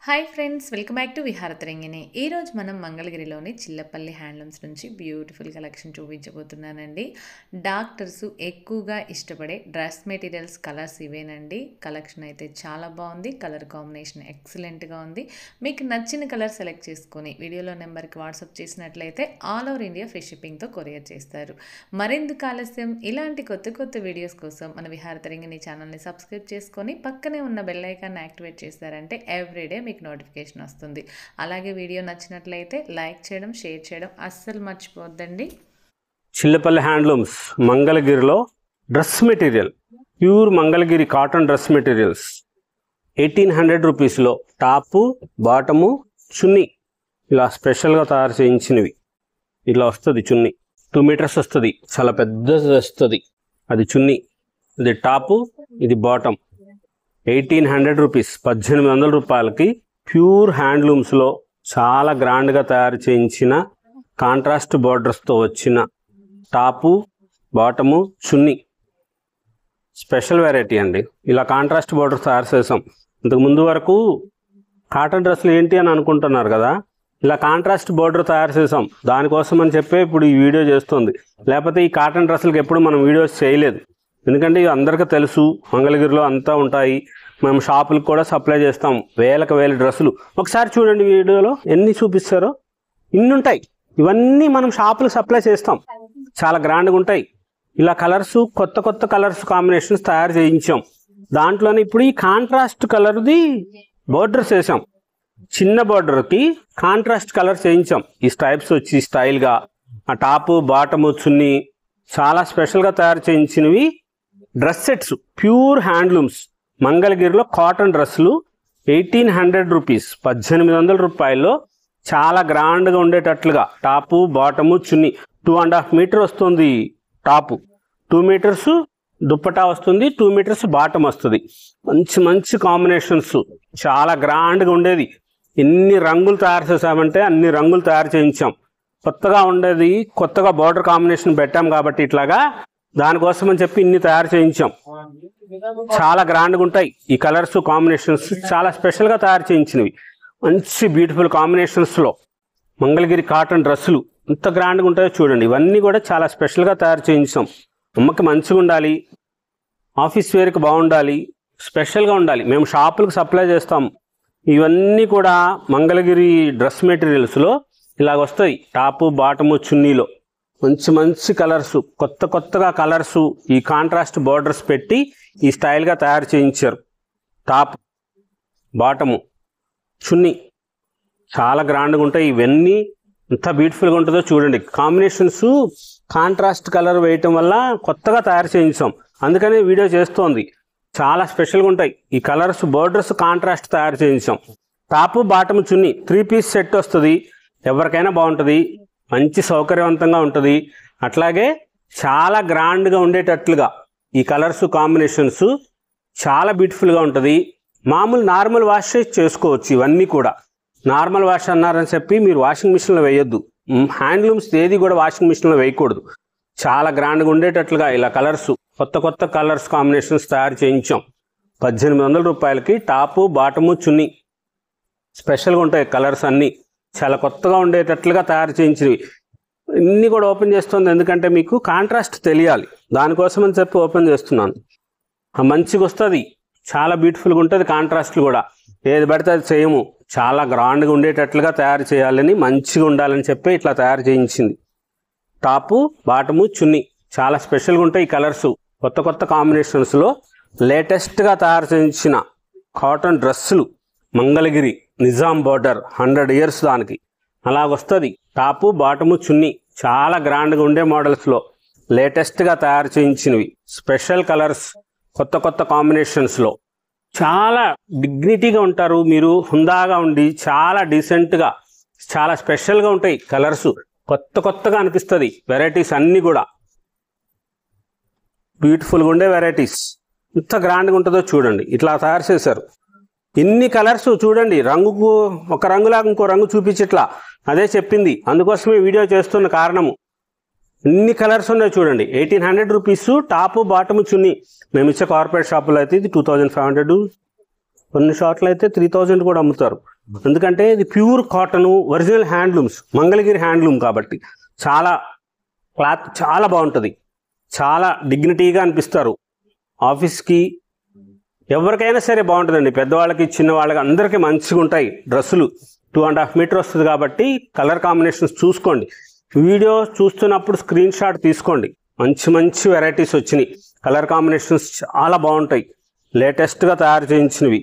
Hi friends, welcome back to Viharatarangini. ఈరోజు మనం మంగళగిరిలోని చిల్లపల్లి హ్యాండ్లూమ్స్ నుంచి బ్యూటిఫుల్ కలెక్షన్ చూపించబోతున్నానండి. డాక్టర్స్ ఎక్కువగా ఇష్టపడే డ్రెస్ మెటీరియల్స్ కలర్స్ ఇవేనండి. కలెక్షన్ అయితే చాలా బాగుంది. కలర్ కాంబినేషన్ ఎక్సలెంట్గా ఉంది. మీకు నచ్చిన కలర్ సెలెక్ట్ చేసుకొని వీడియోలో నెంబర్కి వాట్సాప్ చేసినట్లయితే ఆల్ ఓవర్ ఇండియా ఫ్రీ షిప్పింగ్తో కొరియర్ చేస్తారు. మరెందుకు ఆలస్యం, ఇలాంటి కొత్త కొత్త వీడియోస్ కోసం మన విహారతరంగిణి ఛానల్ని సబ్స్క్రైబ్ చేసుకొని పక్కనే ఉన్న బెల్ ఐకాన్ని యాక్టివేట్ చేస్తారంటే ఎవ్రీడే మీకు నోటిఫికేషన్ వస్తుంది. అలాగే వీడియో నచ్చినట్లయితే లైక్ చేయడం, షేర్ చేయడం అస్సలు మర్చిపోవద్దండి. చిల్లపల్లి హ్యాండ్లూమ్స్ మంగళగిరిలో dress material, pure Mangalagiri cotton dress materials 1800 రూపీస్లో టాపు, బాటము, చున్నీ ఇలా స్పెషల్గా తయారు చేయించినవి. ఇలా వస్తుంది చున్నీ, 2 మీటర్స్ వస్తుంది, చాలా పెద్దది వస్తుంది. అది చున్నీ, ఇది టాపు, ఇది బాటమ్. 1800 రూపీస్, 1800 రూపాయలకి ప్యూర్ హ్యాండ్లూమ్స్లో చాలా గ్రాండ్గా తయారు చేయించిన కాంట్రాస్ట్ బార్డర్స్తో వచ్చిన టాపు, బాటము, చున్నీ స్పెషల్ వెరైటీ అండి. ఇలా కాంట్రాస్ట్ బార్డర్స్ తయారు చేసాం. ఇంతకు ముందు వరకు కాటన్ డ్రెస్సులు ఏంటి అని అనుకుంటున్నారు కదా, ఇలా కాంట్రాస్ట్ బార్డర్ తయారు చేసాం. దానికోసం అని చెప్పే ఇప్పుడు ఈ వీడియో చేస్తుంది. లేకపోతే ఈ కాటన్ డ్రెస్సులకి ఎప్పుడు మనం వీడియోస్ చేయలేదు. ఎందుకంటే ఇవి అందరికీ తెలుసు, మంగళగిరిలో అంతా ఉంటాయి. మనం షాపులకు కూడా సప్లై చేస్తాం. వేలకు వేల డ్రెస్సులు. ఒకసారి చూడండి వీడియోలో ఎన్ని చూపిస్తారో, ఇన్ని ఉంటాయి. ఇవన్నీ మనం షాపులకు సప్లై చేస్తాం. చాలా గ్రాండ్గా ఉంటాయి. ఇలా కలర్స్, కొత్త కొత్త కలర్స్ కాంబినేషన్స్ తయారు చేయించాం. దాంట్లోనే ఇప్పుడు ఈ కాంట్రాస్ట్ కలర్ది బోర్డర్స్ వేసాం. చిన్న బోర్డర్కి కాంట్రాస్ట్ కలర్స్ వేయించాం. ఈ స్ట్రైప్స్ వచ్చి స్టైల్గా ఆ టాపు, బాటము, చున్నీ చాలా స్పెషల్గా తయారు చేయించినవి. డ్రెస్ సెట్స్, ప్యూర్ హ్యాండ్లూమ్స్ మంగళగిరిలో కాటన్ డ్రెస్సులు 1800 రూపీస్, 1800 రూపాయల్లో చాలా గ్రాండ్గా ఉండేటట్లుగా టాపు, బాటము, చున్నీ 2.5 మీటర్ వస్తుంది టాపు, 2 మీటర్స్ దుప్పటా వస్తుంది, 2 మీటర్స్ బాటం వస్తుంది. మంచి మంచి కాంబినేషన్స్, చాలా గ్రాండ్గా ఉండేది. ఎన్ని రంగులు తయారు చేసామంటే అన్ని రంగులు తయారు చేయించాం. కొత్తగా ఉండేది, కొత్తగా బార్డర్ కాంబినేషన్ పెట్టాం కాబట్టి ఇట్లాగా, దానికోసం అని చెప్పి ఇన్ని తయారు చేయించాం. చాలా గ్రాండ్గా ఉంటాయి ఈ కలర్స్ కాంబినేషన్స్, చాలా స్పెషల్గా తయారు చేయించినవి. మంచి బ్యూటిఫుల్ కాంబినేషన్స్లో మంగళగిరి కాటన్ డ్రెస్సులు ఎంత గ్రాండ్గా ఉంటాయో చూడండి. ఇవన్నీ కూడా చాలా స్పెషల్గా తయారు చేయించాం. అమ్మకి మంచిగా ఉండాలి, ఆఫీస్ వేర్కి బాగుండాలి, స్పెషల్గా ఉండాలి. మేము షాపులకు సప్లై చేస్తాం. ఇవన్నీ కూడా మంగళగిరి డ్రెస్ మెటీరియల్స్లో ఇలాగ వస్తాయి. టాపు, బాటము, చున్నీలో మంచి మంచి కలర్స్, కొత్త కొత్తగా కలర్స్, ఈ కాంట్రాస్ట్ బార్డర్స్ పెట్టి ఈ స్టైల్గా తయారు చేయించారు. టాప్, బాటము, చున్నీ చాలా గ్రాండ్గా ఉంటాయి. ఇవన్నీ ఎంత బ్యూటిఫుల్గా ఉంటుందో చూడండి. కాంబినేషన్స్ కాంట్రాస్ట్ కలర్ వేయటం వల్ల కొత్తగా తయారు చేయించాం. అందుకనే వీడియో చేస్తోంది. చాలా స్పెషల్గా ఉంటాయి ఈ కలర్స్, బార్డర్స్ కాంట్రాస్ట్ తయారు చేయించాం. టాపు, బాటము, చున్నీ 3 పీస్ సెట్ వస్తుంది. ఎవరికైనా బాగుంటుంది, మంచి సౌకర్యవంతంగా ఉంటుంది. అట్లాగే చాలా గ్రాండ్గా ఉండేటట్లుగా ఈ కలర్స్ కాంబినేషన్స్ చాలా బ్యూటిఫుల్గా ఉంటుంది. మామూలు నార్మల్ వాష్ చేసుకోవచ్చు. ఇవన్నీ కూడా నార్మల్ వాష్ అన్నారని చెప్పి మీరు వాషింగ్ మిషన్లో వేయొద్దు. హ్యాండ్లూమ్స్ ఏది కూడా వాషింగ్ మిషన్లో వేయకూడదు. చాలా గ్రాండ్గా ఉండేటట్లుగా ఇలా కలర్స్, కొత్త కొత్త కలర్స్ కాంబినేషన్స్ తయారు చేయించాం. 1800 రూపాయలకి టాపు, బాటము, చున్నీ స్పెషల్గా ఉంటాయి. కలర్స్ అన్నీ చాలా కొత్తగా ఉండేటట్లుగా తయారు చేయించినవి. ఇన్ని కూడా ఓపెన్ చేస్తుంది ఎందుకంటే మీకు కాంట్రాస్ట్ తెలియాలి. దానికోసం అని చెప్పి ఓపెన్ చేస్తున్నాను. మంచిగా వస్తుంది, చాలా బ్యూటిఫుల్గా ఉంటుంది. కాంట్రాస్ట్లు కూడా ఏది పడితే అది చేయము. చాలా గ్రాండ్గా ఉండేటట్లుగా తయారు చేయాలని, మంచిగా ఉండాలని చెప్పి ఇట్లా తయారు చేయించింది. టాపు, బాటము, చున్నీ చాలా స్పెషల్గా ఉంటాయి. ఈ కలర్స్ కొత్త కొత్త కాంబినేషన్స్లో లేటెస్ట్గా తయారు చేయించిన కాటన్ డ్రెస్సులు మంగళగిరి నిజాం బార్డర్ 100 ఇయర్స్ దానికి అలాగొస్తుంది. టాపు, బాటము, చున్నీ చాలా గ్రాండ్గా ఉండే మోడల్స్లో లేటెస్ట్గా తయారు చేయించినవి. స్పెషల్ కలర్స్, కొత్త కొత్త కాంబినేషన్స్లో చాలా డిగ్నిటీగా ఉంటారు మీరు. హుందాగా ఉండి చాలా డీసెంట్గా, చాలా స్పెషల్గా ఉంటాయి కలర్స్. కొత్త కొత్తగా అనిపిస్తుంది. వెరైటీస్ అన్నీ కూడా బ్యూటిఫుల్గా ఉండే వెరైటీస్. ఎంత గ్రాండ్గా ఉంటుందో చూడండి. ఇట్లా తయారు చేశారు. ఇన్ని కలర్స్ చూడండి. రంగుకు ఒక రంగులాగా ఇంకో రంగు చూపించట్లా, అదే చెప్పింది. అందుకోసమే వీడియో చేస్తున్న కారణము. ఇన్ని కలర్స్ ఉన్నాయి చూడండి. 1800 రూపీస్ టాపు, బాటము, చున్నీ. మేము ఇచ్చే కార్పొరేట్ షాపులో అయితే ఇది 2500 కొన్ని చోట్ల అయితే 3000 కూడా అమ్ముతారు. ఎందుకంటే ఇది pure cotton, original handlooms, Mangalagiri handloom కాబట్టి చాలా క్లాత్ చాలా బాగుంటుంది, చాలా డిగ్నిటీగా అనిపిస్తారు. ఆఫీస్కి ఎవరికైనా సరే బాగుంటుందండి, పెద్దవాళ్ళకి చిన్నవాళ్ళకి అందరికీ మంచిగా ఉంటాయి డ్రెస్సులు. 2.5 మీటర్ వస్తుంది కాబట్టి కలర్ కాంబినేషన్స్ చూసుకోండి. వీడియో చూస్తున్నప్పుడు స్క్రీన్ షాట్ తీసుకోండి. మంచి మంచి వెరైటీస్ వచ్చినాయి, కలర్ కాంబినేషన్స్ చాలా బాగుంటాయి, లేటెస్ట్గా తయారు చేయించినవి.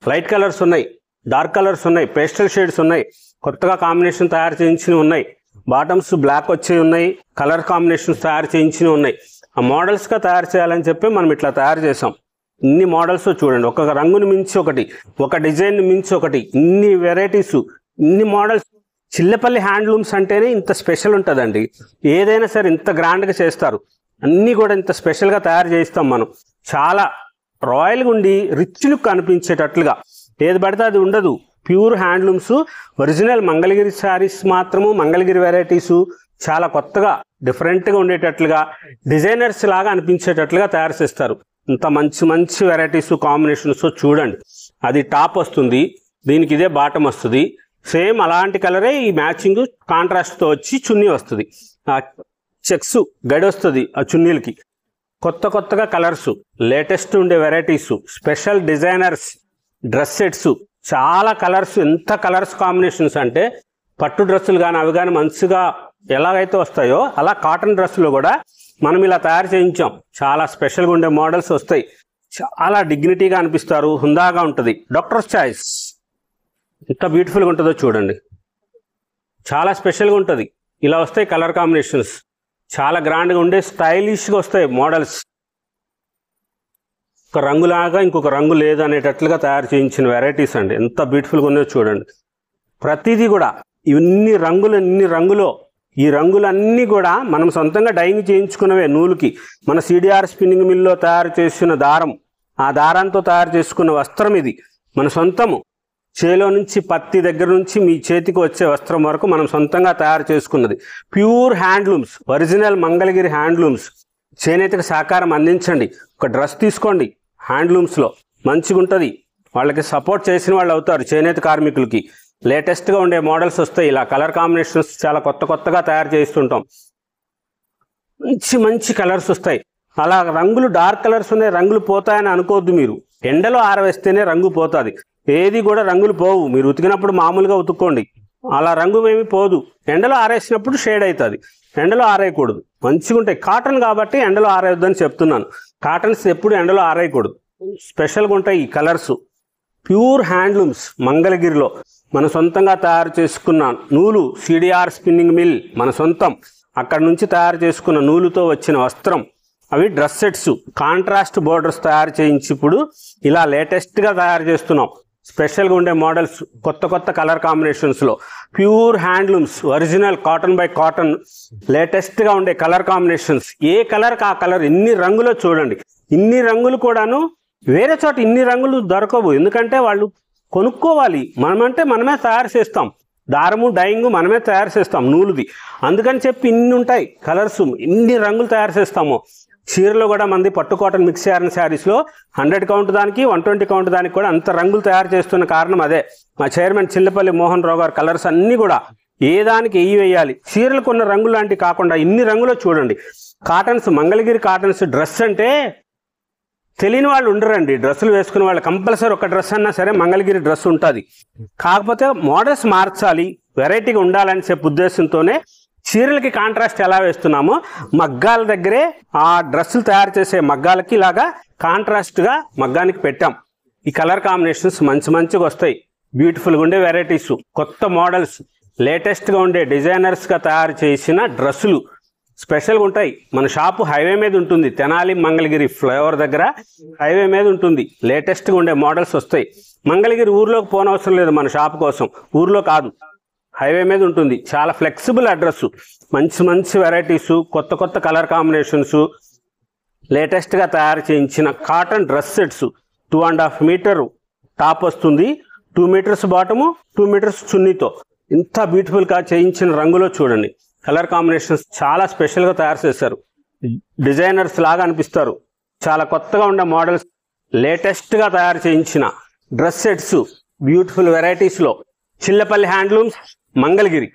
లైట్ కలర్స్ ఉన్నాయి, డార్క్ కలర్స్ ఉన్నాయి, పేస్టల్ షేడ్స్ ఉన్నాయి, కొత్తగా కాంబినేషన్ తయారు చేయించినవి ఉన్నాయి. బాటమ్స్ బ్లాక్ వచ్చి ఉన్నాయి, కలర్ కాంబినేషన్స్ తయారు చేయించినవి ఉన్నాయి. ఆ మోడల్స్గా తయారు చేయాలని చెప్పి మనం ఇట్లా తయారు చేసాం. ఇన్ని మోడల్స్ చూడండి, ఒక రంగుని మించి ఒకటి, ఒక డిజైన్ మించి ఒకటి, ఇన్ని వెరైటీస్, ఇన్ని మోడల్స్. చిల్లపల్లి హ్యాండ్లూమ్స్ అంటేనే ఇంత స్పెషల్ ఉంటుందండి. ఏదైనా సరే ఇంత గ్రాండ్గా చేస్తారు, అన్నీ కూడా ఇంత స్పెషల్గా తయారు చేయిస్తాం మనం. చాలా రాయల్గా ఉండి రిచ్ లుక్ అనిపించేటట్లుగా ఏది పడితే అది ఉండదు. Pure handlooms, original Mangalagiri saris మాత్రము, మంగళగిరి వెరైటీసు చాలా కొత్తగా డిఫరెంట్గా ఉండేటట్లుగా, డిజైనర్స్ లాగా అనిపించేటట్లుగా తయారు చేస్తారు. ఇంత మంచి మంచి వెరైటీస్ కాంబినేషన్స్ చూడండి. అది టాప్ వస్తుంది, దీనికి ఇదే బాటమ్ వస్తుంది, సేమ్ అలాంటి కలరే ఈ మ్యాచింగ్ కాంట్రాస్ట్తో వచ్చి చున్నీ వస్తుంది. ఆ చెక్స్ గడి వస్తుంది ఆ చున్నీలకి. కొత్త కొత్తగా కలర్స్, లేటెస్ట్ ఉండే varieties, special designers, dress sets, చాలా కలర్స్. ఎంత కలర్స్ కాంబినేషన్స్ అంటే పట్టు డ్రెస్సులు కానీ అవి కానీ మంచిగా ఎలాగైతే వస్తాయో అలా కాటన్ డ్రెస్సులు కూడా మనం ఇలా తయారు చేయించాం. చాలా స్పెషల్గా ఉండే మోడల్స్ వస్తాయి, చాలా డిగ్నిటీగా అనిపిస్తారు, హుందాగా ఉంటుంది. డాక్టర్స్ చాయిస్ ఎంత బ్యూటిఫుల్గా ఉంటుందో చూడండి, చాలా స్పెషల్గా ఉంటుంది. ఇలా వస్తాయి కలర్ కాంబినేషన్స్, చాలా గ్రాండ్గా ఉండే స్టైలిష్గా వస్తాయి మోడల్స్. ఒక రంగులాగా ఇంకొక రంగు లేదు అనేటట్లుగా తయారు చేయించిన వెరైటీస్ అండి. ఎంత బ్యూటిఫుల్గా ఉన్నాయో చూడండి. ప్రతిదీ కూడా ఇన్ని రంగులో ఈ రంగులన్నీ కూడా మనం సొంతంగా డైయింగ్ చేయించుకున్నవే. నూలుకి మన సిడిఆర్ స్పిన్నింగ్ మిల్లో తయారు చేసిన దారం, ఆ దారంతో తయారు చేసుకున్న వస్త్రం ఇది మన సొంతము. చేలో నుంచి పత్తి దగ్గర నుంచి మీ చేతికి వచ్చే వస్త్రం వరకు మనం సొంతంగా తయారు చేసుకున్నది. Pure handlooms, original Mangalagiri handlooms. చేనేతకు సహకారం అందించండి. ఒక డ్రెస్ తీసుకోండి హ్యాండ్లూమ్స్లో, మంచిగా ఉంటుంది. వాళ్ళకి సపోర్ట్ చేసిన వాళ్ళు అవుతారు చేనేత కార్మికులకి. లేటెస్ట్గా ఉండే మోడల్స్ వస్తాయి. ఇలా కలర్ కాంబినేషన్స్ చాలా కొత్తగా తయారు చేస్తుంటాం. మంచి మంచి కలర్స్ వస్తాయి. అలా రంగులు డార్క్ కలర్స్ ఉన్నాయి, రంగులు పోతాయని అనుకోవద్దు మీరు. ఎండలో ఆరవేస్తేనే రంగు పోతుంది, ఏది కూడా రంగులు పోవు. మీరు ఉతికినప్పుడు మామూలుగా ఉతుక్కోండి, అలా రంగు ఏమి పోదు. ఎండలో ఆరేసినప్పుడు షేడ్ అవుతుంది, ఎండలో ఆరేయకూడదు. మంచిగా ఉంటాయి. కాటన్ కాబట్టి ఎండలో ఆరేయొద్దని చెప్తున్నాను. కాటన్స్ ఎప్పుడు ఎండలో ఆరేయకూడదు, స్పెషల్గా ఉంటాయి ఈ కలర్స్. ప్యూర్ హ్యాండ్లూమ్స్, మంగళగిరిలో మన సొంతంగా తయారు చేసుకున్న నూలు, సిడిఆర్ స్పిన్నింగ్ మిల్ మన సొంతం. అక్కడ నుంచి తయారు చేసుకున్న నూలుతో వచ్చిన వస్త్రం. అవి డ్రెస్ సెట్స్, కాంట్రాస్ట్ బోర్డర్స్ తయారు చేయించి ఇప్పుడు ఇలా లేటెస్ట్గా తయారు చేస్తున్నాం. స్పెషల్గా ఉండే మోడల్స్, కొత్త కలర్ కాంబినేషన్స్లో. Pure handlooms, original cotton by cotton, లేటెస్ట్గా ఉండే కలర్ కాంబినేషన్స్. ఏ కలర్కి ఆ కలర్. ఇన్ని రంగులో చూడండి, ఇన్ని రంగులు కూడాను వేరే చోట ఇన్ని రంగులు దొరకవు. ఎందుకంటే వాళ్ళు కొనుక్కోవాలి, మనమంటే మనమే తయారు చేస్తాం. దారము డైయింగ్ మనమే తయారు చేస్తాం నూలుది. అందుకని చెప్పి ఇన్ని ఉంటాయి కలర్స్, ఇన్ని రంగులు తయారు చేస్తాము. చీరలో కూడా మంది పట్టు కాటన్ మిక్స్ చేయాలని శారీస్లో 100 కౌంట్ దానికి 120 కౌంట్ దానికి కూడా అంత రంగులు తయారు చేస్తున్న కారణం అదే. మా చైర్మన్ చిల్లపల్లి మోహన్ రావు గారు కలర్స్ అన్నీ కూడా ఏ దానికి ఎయ్యి వేయాలి. చీరలకు ఉన్న రంగులు లాంటివి కాకుండా ఇన్ని రంగులో చూడండి. Cottons, Mangalagiri cottons. డ్రెస్ అంటే తెలియని వాళ్ళు ఉండరండి. డ్రెస్సులు వేసుకునే వాళ్ళు కంపల్సరీ ఒక డ్రెస్ అన్నా సరే మంగళగిరి డ్రెస్ ఉంటుంది. కాకపోతే మోడల్స్ మార్చాలి, వెరైటీగా ఉండాలని చెప్పే ఉద్దేశంతోనే చీరలకి కాంట్రాస్ట్ ఎలా వేస్తున్నామో మగ్గాల దగ్గరే ఆ డ్రెస్సులు తయారు చేసే మగ్గాలకి ఇలాగా కాంట్రాస్ట్గా మగ్గానికి పెట్టాం. ఈ కలర్ కాంబినేషన్స్ మంచిగా వస్తాయి. బ్యూటిఫుల్గా ఉండే వెరైటీస్, కొత్త మోడల్స్, లేటెస్ట్గా ఉండే డిజైనర్స్గా తయారు చేసిన డ్రెస్సులు స్పెషల్గా ఉంటాయి. మన షాపు హైవే మీద ఉంటుంది, తెనాలి మంగళగిరి ఫ్లైఓవర్ దగ్గర హైవే మీద ఉంటుంది. లేటెస్ట్గా ఉండే మోడల్స్ వస్తాయి. మంగళగిరి ఊర్లోకి పోనవసరం లేదు మన షాపు కోసం, ఊర్లో కాదు, హైవే మీద ఉంటుంది. చాలా ఫ్లెక్సిబుల్ అడ్రస్, మంచి వెరైటీసు, కొత్త కలర్ కాంబినేషన్స్, లేటెస్ట్గా తయారు చేయించిన cotton dress sets. 2.5 metre top వస్తుంది, 2 మీటర్స్ బాటము, 2 మీటర్స్ చున్నీతో. ఇంత బ్యూటిఫుల్గా చేయించిన రంగులో చూడండి. కలర్ కాంబినేషన్స్ చాలా స్పెషల్గా తయారు చేశారు. డిజైనర్స్ లాగా అనిపిస్తారు. చాలా కొత్తగా ఉండే మోడల్స్, లేటెస్ట్గా తయారు చేయించిన డ్రెస్ సెట్స్ బ్యూటిఫుల్ వెరైటీస్లో చిల్లపల్లి హ్యాండ్లూమ్స్ మంగళగిరి.